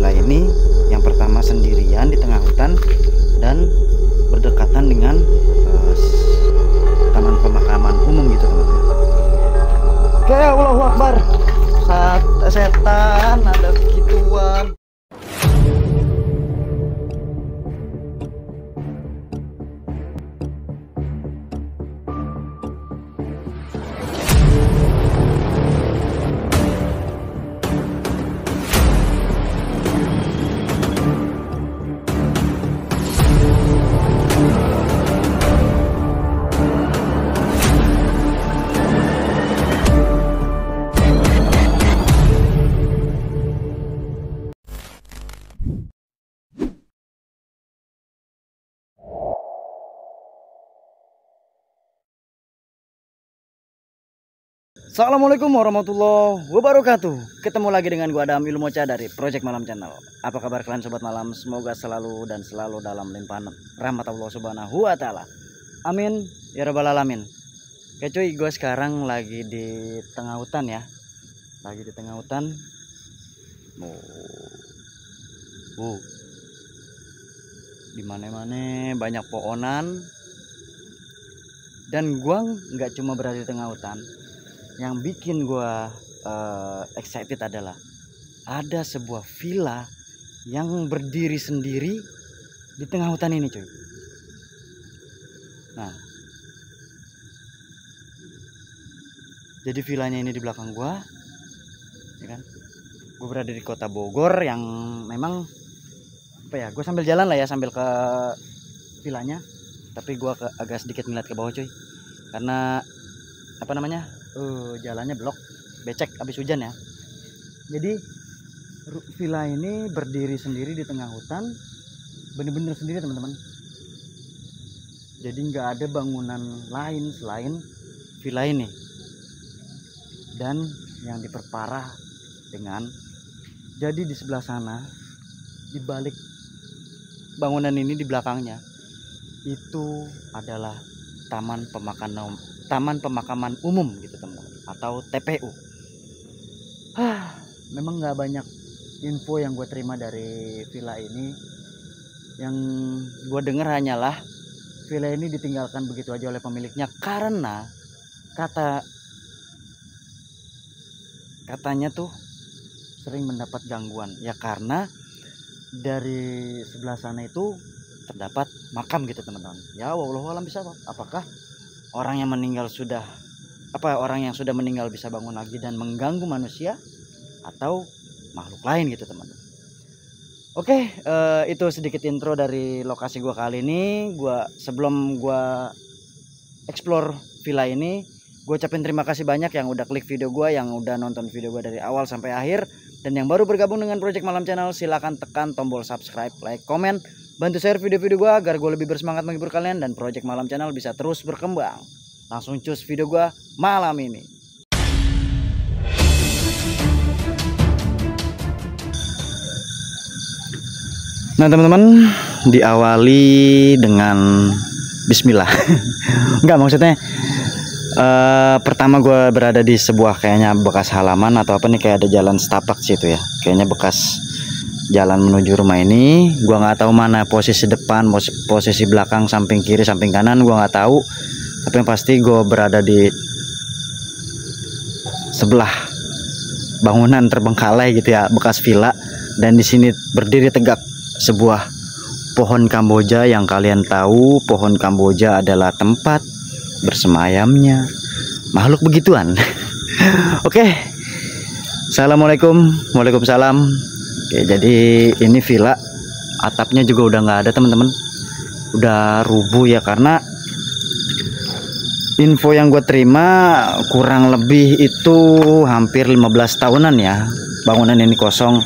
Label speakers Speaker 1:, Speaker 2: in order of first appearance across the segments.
Speaker 1: villa ini yang pertama sendirian di tengah hutan dan berdekatan dengan taman pemakaman umum gitu teman-teman. Oke, Allahu Akbar. Setan ada gituan. Assalamualaikum warahmatullahi wabarakatuh. Ketemu lagi dengan gua Adam Ilmocha dari Project Malam Channel. Apa kabar kalian sobat malam? Semoga selalu dalam limpahan rahmat Allah Subhanahu wa taala. Amin ya rabbal alamin. Oke cuy, gua sekarang lagi di tengah hutan ya. Lagi di tengah hutan. Di mana-mana banyak pohonan. Dan gua nggak cuma berada di tengah hutan. Yang bikin gua excited adalah ada sebuah villa yang berdiri sendiri di tengah hutan ini cuy. Nah, jadi villanya ini di belakang gua, ya kan? Gua berada di kota Bogor yang memang apa ya? Gua sambil jalan lah ya, sambil ke villanya. Tapi gua agak sedikit ngeliat ke bawah cuy, karena apa namanya? Jalannya blok, becek abis hujan ya. Jadi villa ini berdiri sendiri di tengah hutan, bener-bener sendiri teman-teman. Jadi nggak ada bangunan lain selain villa ini. Dan yang diperparah dengan, jadi di sebelah sana, di balik bangunan ini di belakangnya itu adalah taman pemakaman umum gitu teman-teman, atau TPU. Memang nggak banyak info yang gue terima dari villa ini. Yang gue dengar hanyalah villa ini ditinggalkan begitu aja oleh pemiliknya karena katanya tuh sering mendapat gangguan ya, karena dari sebelah sana itu terdapat makam gitu teman-teman. Ya wallahu alam bisa apakah orang yang sudah meninggal bisa bangun lagi dan mengganggu manusia atau makhluk lain gitu teman-teman. Oke, itu sedikit intro dari lokasi gua kali ini. Sebelum gua explore villa ini, gua ucapin terima kasih banyak yang udah klik video gua, yang udah nonton video gua dari awal sampai akhir, dan yang baru bergabung dengan Project Malam Channel silahkan tekan tombol subscribe, like, komen, bantu share video-video gua agar gue lebih bersemangat menghibur kalian dan Project Malam Channel bisa terus berkembang. Langsung cus video gua malam ini. Nah teman-teman, diawali dengan bismillah. Enggak, maksudnya pertama gue berada di sebuah kayaknya bekas halaman atau apa nih, kayak ada jalan setapak situ ya. Kayaknya bekas jalan menuju rumah ini. Gua nggak tahu mana posisi depan, posisi belakang, samping kiri, samping kanan, gua nggak tahu. Tapi yang pasti gue berada di sebelah bangunan terbengkalai gitu ya, bekas villa. Dan di sini berdiri tegak sebuah pohon Kamboja yang kalian tahu pohon Kamboja adalah tempat bersemayamnya makhluk begituan. Oke. Assalamualaikum, waalaikumsalam. Oke, jadi ini villa atapnya juga udah nggak ada teman-teman, udah rubuh ya, karena info yang gue terima kurang lebih itu hampir 15 tahunan ya bangunan ini kosong.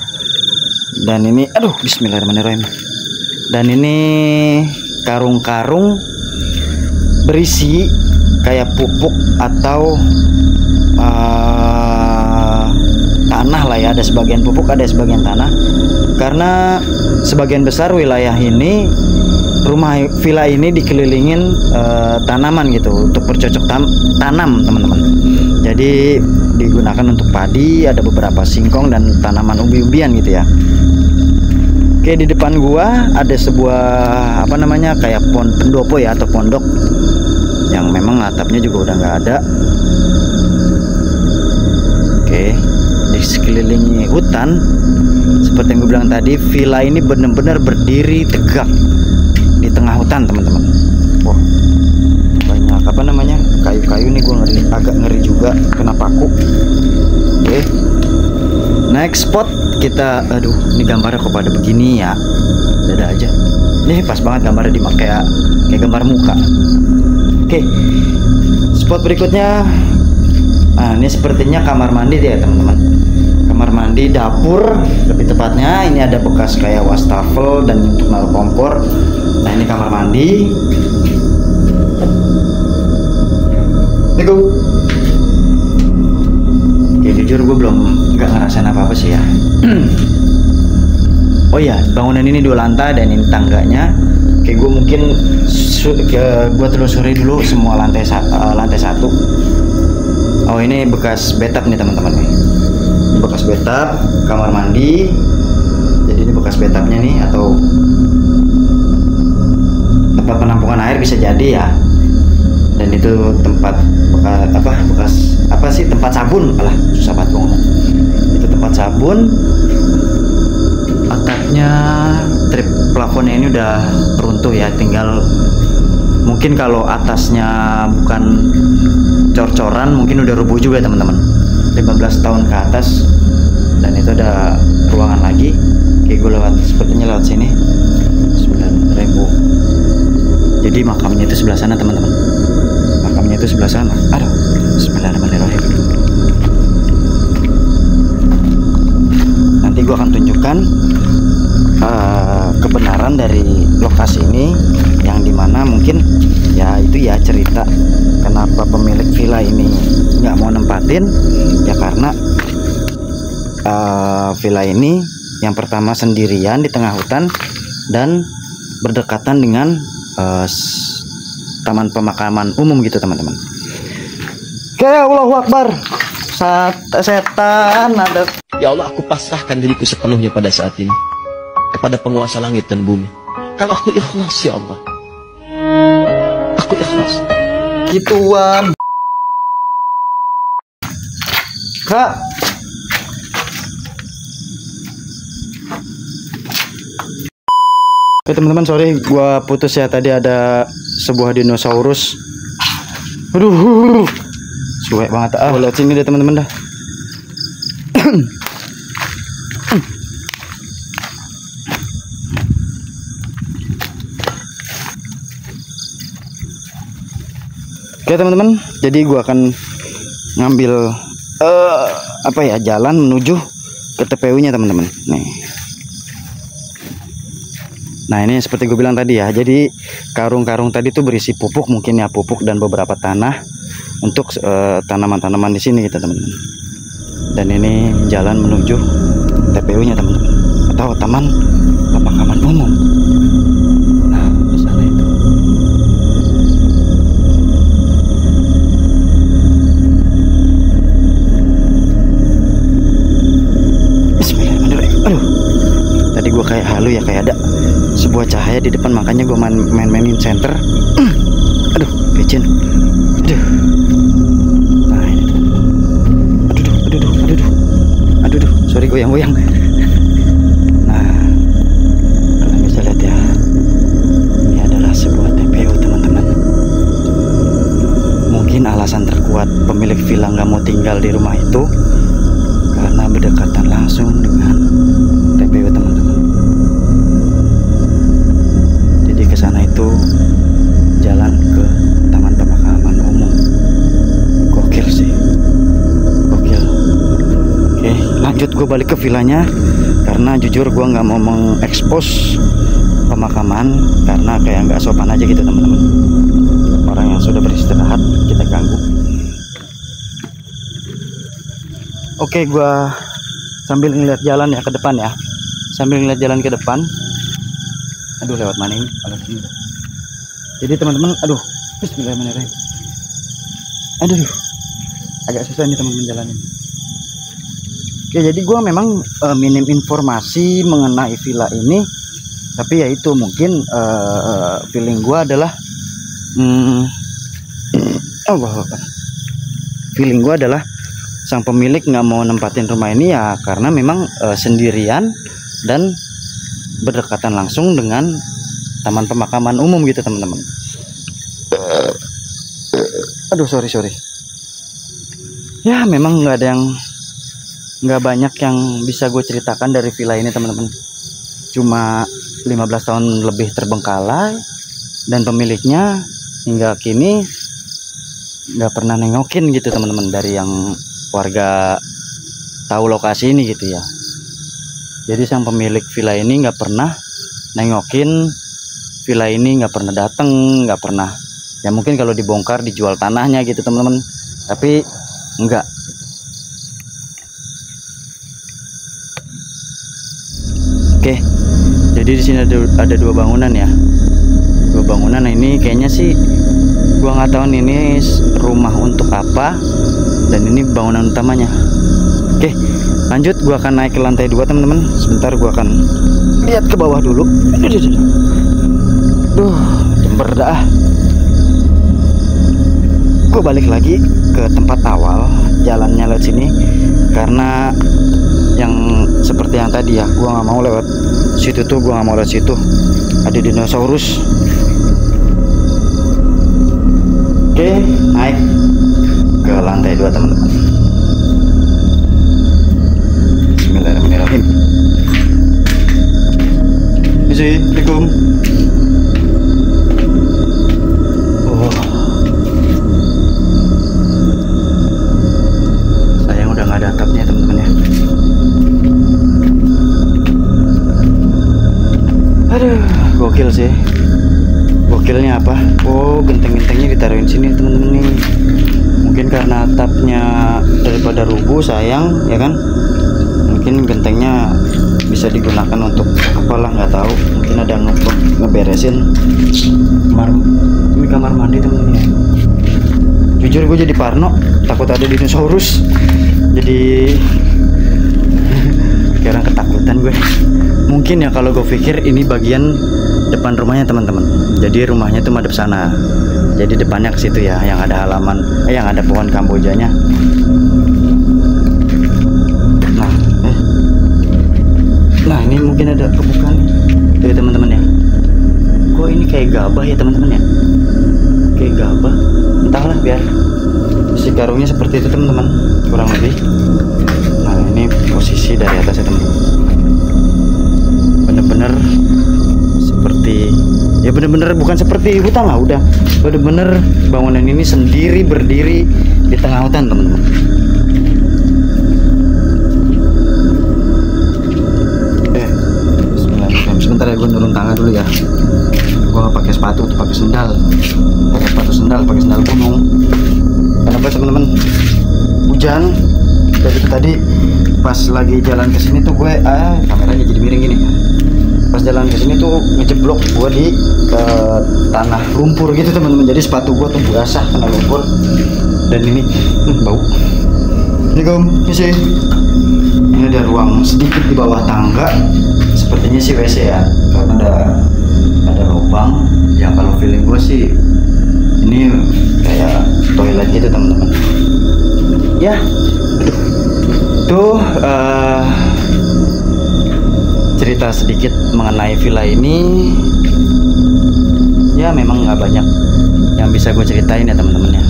Speaker 1: Dan ini bismillahirrahmanirrahim, dan ini karung-karung berisi kayak pupuk atau tanah lah ya, ada sebagian pupuk, ada sebagian tanah, karena sebagian besar wilayah ini, rumah villa ini dikelilingin tanaman gitu untuk bercocok tanam teman-teman. Jadi digunakan untuk padi, ada beberapa singkong dan tanaman umbi-umbian gitu ya. Oke, di depan gua ada sebuah apa namanya kayak pendopo ya, atau pondok yang memang atapnya juga udah nggak ada. Oke, di sekelilingi hutan seperti yang gue bilang tadi, villa ini benar-benar berdiri tegak di tengah hutan teman-teman. Wah, banyak apa namanya kayu-kayu nih, gue agak ngeri juga kena paku. Oke, next spot kita, aduh ini gambarnya kok pada begini ya, dada aja nih, pas banget gambarnya dipakai kayak gambar muka. Oke, spot berikutnya, nah ini sepertinya kamar mandi ya teman-teman, kamar mandi dapur lebih tepatnya. Ini ada bekas kayak wastafel dan untuk naruh kompor. Nah ini kamar mandi. Oke, jujur gue belum nggak ngerasain apa-apa sih ya. Oh ya, bangunan ini 2 lantai dan ini tangganya. Oke, gue mungkin gue telusuri dulu semua lantai 1. Oh ini bekas bathtub nih teman-teman nih. Bekas bathtub, kamar mandi. Jadi ini bekas bathtubnya nih, atau tempat penampungan air bisa jadi ya. Dan itu tempat bekas tempat sabun. Alah, susah banget ngomong. Itu tempat sabun. Atapnya, trip plafonnya ini udah runtuh ya, tinggal mungkin kalau atasnya bukan cor-coran mungkin udah rubuh juga teman-teman. 15 tahun ke atas. Dan itu ada ruangan lagi. Oke, gue sepertinya lewat sini. 9.000. Jadi makamnya itu sebelah sana teman-teman. Makamnya itu sebelah sana. Aduh, bismillahirrahmanirrahim. Nanti gue akan tunjukkan kebenaran dari lokasi ini, yang dimana mungkin ya itu ya cerita kenapa pemilik villa ini nggak mau nempatin ya, karena villa ini yang pertama sendirian di tengah hutan dan berdekatan dengan taman pemakaman umum gitu teman-teman. Oke, Allahu Akbar. Setan ada.
Speaker 2: Ya Allah, aku pasrahkan diriku sepenuhnya pada saat ini kepada penguasa langit dan bumi. Kalau aku ikhlas ya Allah, aku ikhlas.
Speaker 1: Gituan. Kak. Oke teman-teman, sorry gua putus ya, tadi ada sebuah dinosaurus. Aduh, suwe banget. Lihat sini deh teman-teman dah. Oke teman-teman, jadi gua akan ngambil jalan menuju ke TPU-nya teman-teman. Nih. Nah ini seperti gue bilang tadi ya, jadi karung-karung tadi tuh berisi pupuk, mungkin ya pupuk dan beberapa tanah untuk tanaman-tanaman di sini gitu teman-teman. Dan ini jalan menuju TPU-nya teman-teman, atau Taman Pemakaman Umum. Nah di sana itu. Bismillahirrahmanirrahim. Aduh, tadi gue kayak halu ya, kayak ada sebuah cahaya di depan, makanya gue main-mainin center. Aduh, licin. Aduh. Nah ini. Aduh. Sorry, goyang-goyang. Nah, kalian bisa lihat ya. Ini adalah sebuah TPU teman-teman. Mungkin alasan terkuat pemilik villa nggak mau tinggal di rumah itu karena berdekatan langsung dengan TPU teman-teman. Ke sana itu jalan ke Taman Pemakaman Umum. Gokil sih, gokil. Oke, lanjut gue balik ke villanya karena jujur gue nggak mau mengekspos pemakaman karena kayak nggak sopan aja gitu teman-teman. Orang yang sudah beristirahat kita ganggu. Oke, gue sambil ngeliat jalan ya ke depan ya, sambil ngeliat jalan ke depan. Aduh, lewat mana ini? Jadi teman-teman, aduh, bismillahirrahmanirrahim. Aduh, agak susah nih teman-teman jalanin. Oke, jadi gue memang minim informasi mengenai villa ini, tapi ya itu mungkin feeling gue adalah feeling gue adalah sang pemilik nggak mau nempatin rumah ini ya karena memang sendirian dan berdekatan langsung dengan taman pemakaman umum gitu teman-teman. Aduh sorry ya, memang nggak banyak yang bisa gue ceritakan dari villa ini teman-teman. Cuma 15 tahun lebih terbengkalai dan pemiliknya hingga kini nggak pernah nengokin gitu teman-teman, dari yang warga tahu lokasi ini gitu ya. Jadi sang pemilik villa ini nggak pernah nengokin villa ini, nggak pernah datang, nggak pernah. Ya mungkin kalau dibongkar dijual tanahnya gitu teman-teman, tapi enggak. Oke, jadi di sini ada dua bangunan ya, dua bangunan. Nah ini kayaknya sih gua nggak tahu nih, ini rumah untuk apa, dan ini bangunan utamanya. Oke, lanjut, gua akan naik ke lantai 2 teman-teman. Sebentar, gua akan lihat ke bawah dulu. Duh, jember dah. Gue balik lagi ke tempat awal, jalannya lewat sini karena yang seperti yang tadi ya, gue nggak mau lewat situ tuh, gue nggak mau lewat situ, ada dinosaurus. Oke, naik ke lantai 2 teman-teman. Bismillahirrahmanirrahim. Assalamualaikum. Ada atapnya teman-teman ya. Aduh, gokil sih. Gokilnya apa? Oh, genteng-gentengnya ditaruhin sini teman-teman nih. Mungkin karena atapnya daripada rubuh sayang ya kan. Mungkin gentengnya bisa digunakan untuk apalah, nggak tahu. Mungkin ada yang ngeberesin ini kamar mandi teman-teman ya. Jujur gue jadi parno, takut ada dinosaurus. Jadi sekarang ketakutan gue. Mungkin ya kalau gue pikir ini bagian depan rumahnya teman-teman. Jadi rumahnya tuh madep sana. Jadi depannya ke situ ya, yang ada halaman, yang ada pohon kambojanya. Nah ini mungkin ada kebukaan nih. Tuh teman-teman ya. Kok ini kayak gabah ya teman-teman ya? Kayak gabah. Entahlah, biar isi karungnya seperti itu teman-teman, kurang lebih. Nah ini posisi dari atas ya teman-teman, bener-bener seperti ya, bener-bener bukan seperti hutan lah, udah bener-bener bangunan ini sendiri berdiri di tengah hutan teman-teman. Bismillahirrahmanirrahim. Sebentar ya, gue nurun tangga dulu ya. Gue gak pakai sepatu, tuh pakai sendal, pakai sendal gunung. Kenapa teman-teman? Hujan. Jadi tadi pas lagi jalan ke sini tuh gue kameranya jadi miring gini. Pas jalan ke sini tuh ngejeblok gue di tanah lumpur gitu teman-teman. Jadi sepatu gue tuh basah kena lumpur. Dan ini bau. Ini sih. Ini ada ruang sedikit di bawah tangga. Sepertinya sih WC ya, karena ada lubang. Ya kalau feeling gue sih ini kayak toilet gitu teman-teman ya. Tuh cerita sedikit mengenai villa ini ya. Memang nggak banyak yang bisa gue ceritain ya teman-teman ya.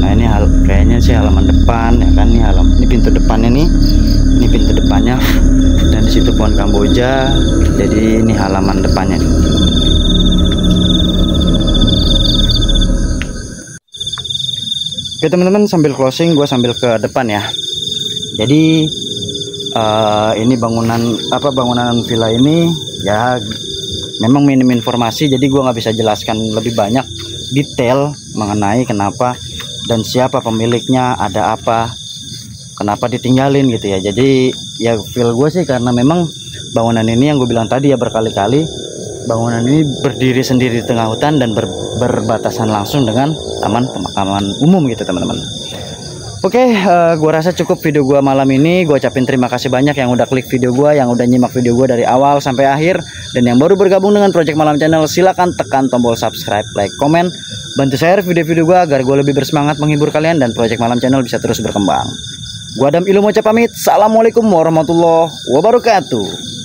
Speaker 1: Nah ini kayaknya sih halaman depan ya kan, ini pintu depannya nih, ini pintu depannya, dan di situ pohon kamboja. Jadi ini halaman depannya nih. Oke teman-teman, sambil closing gue sambil ke depan ya. Jadi ini bangunan villa ini ya memang minim informasi, jadi gue nggak bisa jelaskan lebih banyak detail mengenai kenapa dan siapa pemiliknya, ada apa, kenapa ditinggalin gitu ya. Jadi ya feel gue sih karena memang bangunan ini yang gue bilang tadi ya berkali-kali, bangunan ini berdiri sendiri di tengah hutan dan berbatasan langsung dengan taman pemakaman umum gitu teman-teman. Oke, gua rasa cukup video gua malam ini. Gua ucapin terima kasih banyak yang udah klik video gua, yang udah nyimak video gua dari awal sampai akhir. Dan yang baru bergabung dengan Project Malam Channel, silakan tekan tombol subscribe, like, komen, bantu share video-video gua agar gua lebih bersemangat menghibur kalian dan Project Malam Channel bisa terus berkembang. Gua Adam Ilmu pamit. Assalamualaikum warahmatullahi wabarakatuh.